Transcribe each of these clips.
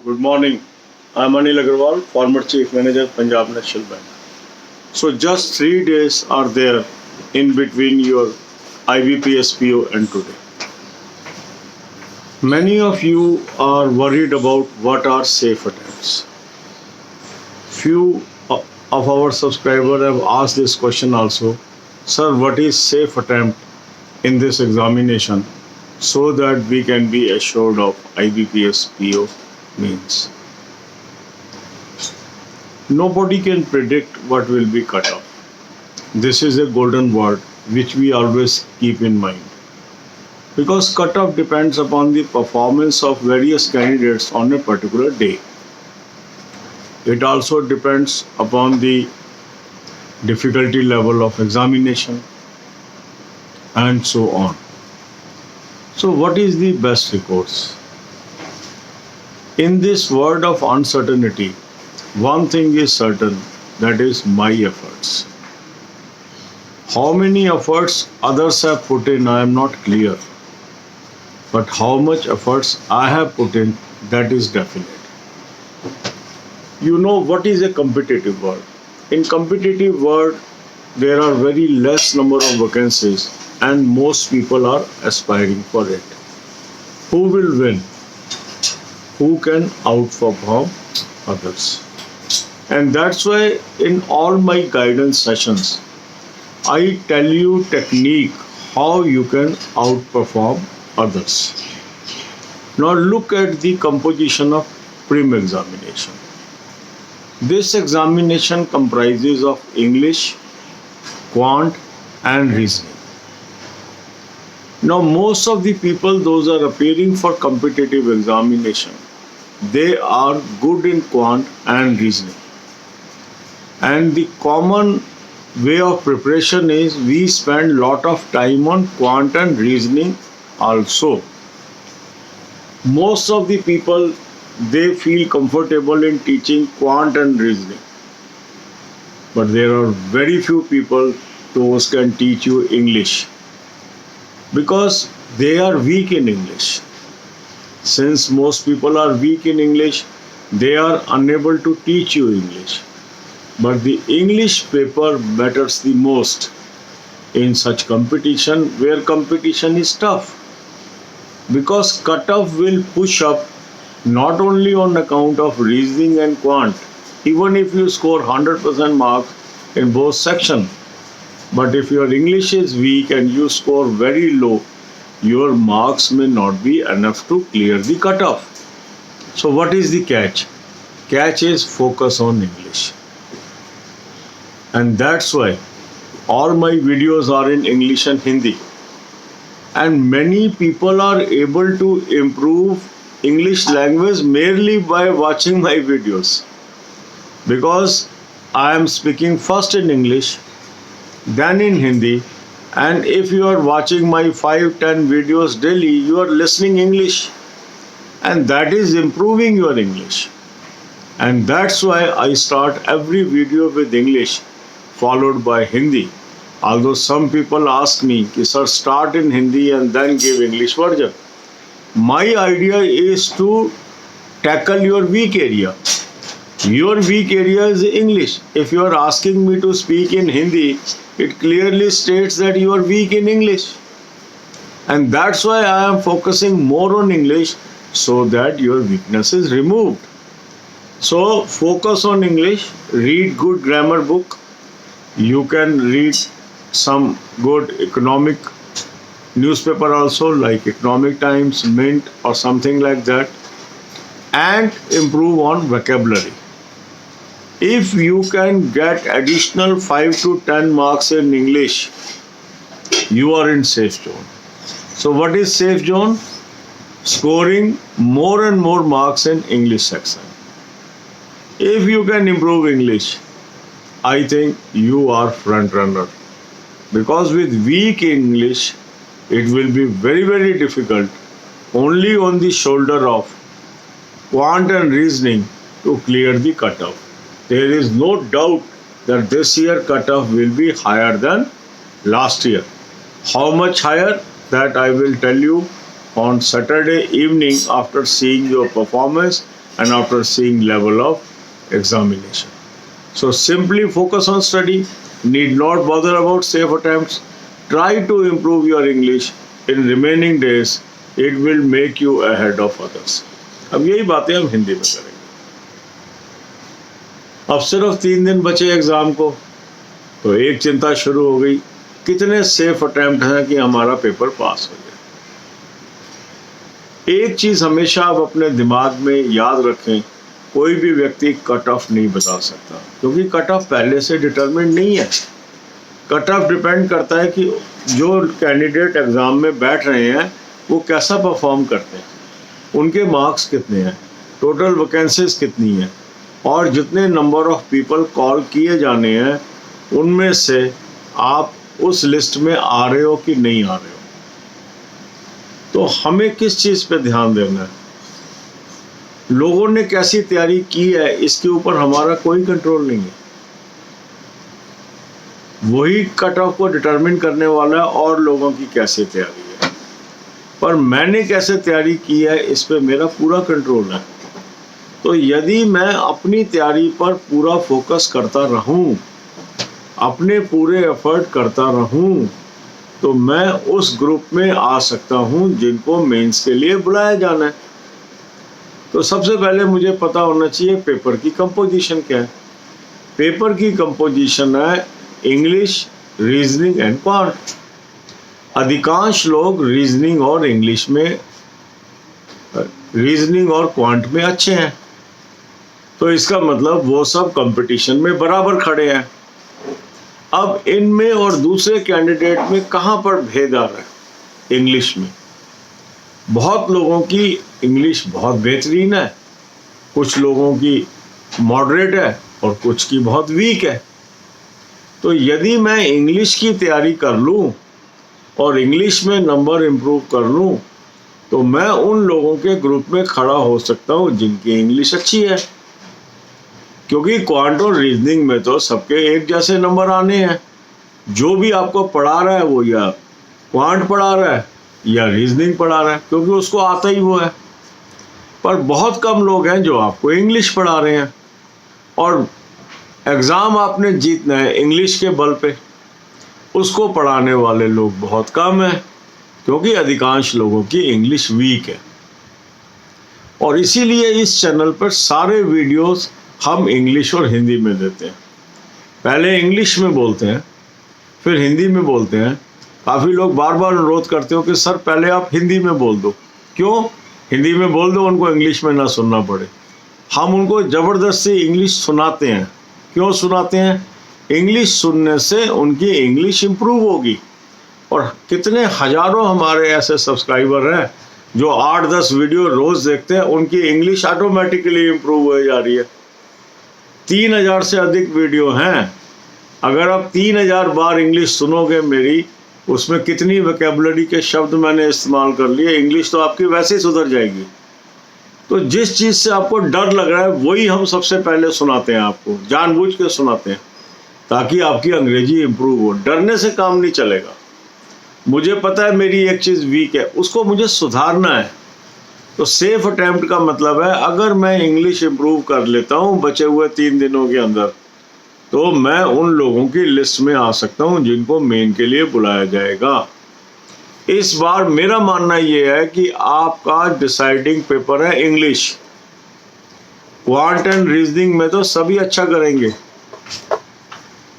Good morning. I'm Anil Agarwal, former Chief Manager, Punjab National Bank. So just 3 days are there in between your IBPS PO and today. Many of you are worried about what are safe attempts. Few of our subscribers have asked this question also. Sir, what is safe attempt in this examination so that we can be assured of IBPS PO means? Nobody can predict what will be cut off. This is a golden word which we always keep in mind. Because cutoff depends upon the performance of various candidates on a particular day. It also depends upon the difficulty level of examination and so on. So what is the best recourse? In this world of uncertainty, one thing is certain, that is my efforts. How many efforts others have put in, I am not clear. But how much efforts I have put in, that is definite. You know what is a competitive world? In competitive world, there are very less number of vacancies and most people are aspiring for it. Who will win? Who can outperform others? And that's why in all my guidance sessions, I tell you technique how you can outperform others. Now look at the composition of prim examination. This examination comprises of English, quant and reasoning. Now most of the people, those are appearing for competitive examination, they are good in quant and reasoning. And the common way of preparation is we spend lot of time on quant and reasoning also. Most of the people, they feel comfortable in teaching quant and reasoning. But there are very few people those can teach you English because they are weak in English. Since most people are weak in English, they are unable to teach you English. But the English paper matters the most in such competition where competition is tough. Because cutoff will push up not only on account of reasoning and quant, even if you score 100% marks in both sections. But if your English is weak and you score very low, your marks may not be enough to clear the cutoff. So what is the catch? Catch is focus on English. And that's why all my videos are in English and Hindi. And many people are able to improve English language merely by watching my videos. Because I am speaking first in English, then in Hindi. And if you are watching my 5-10 videos daily, you are listening English. And that is improving your English. And that's why I start every video with English, followed by Hindi. Although some people ask me, sir, start in Hindi and then give English version. My idea is to tackle your weak area. Your weak area is English. If you are asking me to speak in Hindi, it clearly states that you are weak in English. And that's why I am focusing more on English so that your weakness is removed. So focus on English, read good grammar book. You can read some good economic newspaper also like Economic Times, Mint or something like that, and improve on vocabulary. If you can get additional 5 to 10 marks in English, you are in safe zone. So what is safe zone? Scoring more and more marks in English section. If you can improve English, I think you are front runner. Because with weak English, it will be very, very difficult only on the shoulder of quant and reasoning to clear the cutoff. There is no doubt that this year cutoff will be higher than last year. How much higher? That I will tell you on Saturday evening after seeing your performance and after seeing level of examination. So simply focus on study, need not bother about safe attempts. Try to improve your English in remaining days. It will make you ahead of others. अब यही बातें हम हिंदी में करेंगे। अब सिर्फ 3 दिन बचे एग्जाम को, तो एक चिंता शुरू हो गई, कितने सेफ अटेम्प्ट हैं कि हमारा पेपर पास हो जाए। एक चीज हमेशा आप अपने दिमाग में याद रखें, कोई भी व्यक्ति कट ऑफ नहीं बता सकता, क्योंकि कट ऑफ पहले से डिटरमिन्ड नहीं है। कट ऑफ डिपेंड करता है कि जो कैंडिडेट एग्जाम में बैठ रहे हैं वो कैसा परफॉर्म करते हैं, उनके मार्क्स कितने हैं, टोटल वैकेंसीज कितनी हैं, और जितने नंबर ऑफ पीपल कॉल किए जाने हैं उनमें से आप उस लिस्ट में आ रहे हो कि नहीं आ रहे हो। तो हमें किस चीज़ पे ध्यान देना है, लोगों ने कैसी तैयारी की है इसके ऊपर हमारा कोई कंट्रोल नहीं है। वही कट ऑफ को डिटरमिन करने वाला है और लोगों की कैसे तैयारी है, पर मैंने कैसे तैयारी की है इस पे मेरा पूरा कंट्रोल है। तो यदि मैं अपनी तैयारी पर पूरा फोकस करता रहूं, अपने पूरे एफर्ट करता रहूं, तो मैं उस ग्रुप में आ सकता हूं जिनको मेंस के लिए बुलाया जाना है। तो सबसे पहले मुझे पता होना चाहिए पेपर की कंपोजिशन क्या है। पेपर की कंपोजिशन है इंग्लिश, रीजनिंग एंड क्वांट। अधिकांश लोग रीजनिंग और इंग्लिश में, रीजनिंग और क्वांट में अच्छे हैं, तो इसका मतलब वो सब कंपटीशन में बराबर खड़े हैं। अब इनमें और दूसरे कैंडिडेट में कहाँ पर भेद आ रहा है? इंग्लिश में बहुत लोगों की इंग्लिश बहुत बेहतरीन है, कुछ लोगों की मॉडरेट है और कुछ की बहुत वीक है। तो यदि मैं इंग्लिश की तैयारी कर लूँ और इंग्लिश में नंबर इम्प्रूव कर लूँ, तो मैं उन लोगों के ग्रुप में खड़ा हो सकता हूँ जिनकी इंग्लिश अच्छी है, क्योंकि क्वांट और रीजनिंग में तो सबके एक जैसे नंबर आने हैं। जो भी आपको पढ़ा रहा है वो या क्वांट पढ़ा रहा है या रीजनिंग पढ़ा रहा है, क्योंकि उसको आता ही वो है। पर बहुत कम लोग हैं जो आपको इंग्लिश पढ़ा रहे हैं, और एग्ज़ाम आपने जीतना है इंग्लिश के बल पे, उसको पढ़ाने वाले लोग बहुत कम हैं, क्योंकि अधिकांश लोगों की इंग्लिश वीक है। और इसीलिए इस चैनल पर सारे वीडियोस हम इंग्लिश और हिंदी में देते हैं। पहले इंग्लिश में बोलते हैं, फिर हिंदी में बोलते हैं। काफ़ी लोग बार बार अनुरोध करते हो कि सर पहले आप हिंदी में बोल दो। क्यों? हिंदी में बोल दो, उनको इंग्लिश में ना सुनना पड़े। हम उनको ज़बरदस्ती इंग्लिश सुनाते हैं। क्यों सुनाते हैं? इंग्लिश सुनने से उनकी इंग्लिश इम्प्रूव होगी। और कितने हज़ारों हमारे ऐसे सब्सक्राइबर हैं जो 8-10 वीडियो रोज़ देखते हैं, उनकी इंग्लिश ऑटोमेटिकली इम्प्रूव हो जा रही है। 3000 से अधिक वीडियो हैं। अगर आप 3000 बार इंग्लिश सुनोगे मेरी, उसमें कितनी वोकैबुलरी के शब्द मैंने इस्तेमाल कर लिए, इंग्लिश तो आपकी वैसे ही सुधर जाएगी। तो जिस चीज़ से आपको डर लग रहा है वही हम सबसे पहले सुनाते हैं, आपको जानबूझ के सुनाते हैं, ताकि आपकी अंग्रेजी इम्प्रूव हो। डरने से काम नहीं चलेगा। मुझे पता है मेरी एक चीज़ वीक है, उसको मुझे सुधारना है। तो सेफ अटैम्प्ट का मतलब है अगर मैं इंग्लिश इम्प्रूव कर लेता हूँ बचे हुए 3 दिनों के अंदर, तो मैं उन लोगों की लिस्ट में आ सकता हूँ जिनको मेन के लिए बुलाया जाएगा। इस बार मेरा मानना ये है कि आपका डिसाइडिंग पेपर है इंग्लिश। क्वांट एंड रीजनिंग में तो सभी अच्छा करेंगे,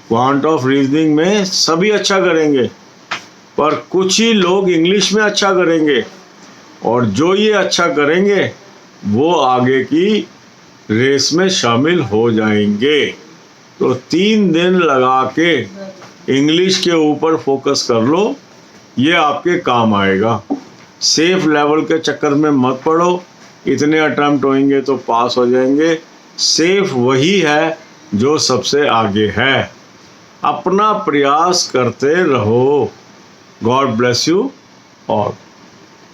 क्वांट ऑफ रीजनिंग में सभी अच्छा करेंगे, पर कुछ ही लोग इंग्लिश में अच्छा करेंगे, और जो ये अच्छा करेंगे वो आगे की रेस में शामिल हो जाएंगे। तो 3 दिन लगा के इंग्लिश के ऊपर फोकस कर लो, ये आपके काम आएगा। सेफ लेवल के चक्कर में मत पड़ो, इतने अटेम्प्ट होंगे तो पास हो जाएंगे। सेफ वही है जो सबसे आगे है। अपना प्रयास करते रहो। God bless you all.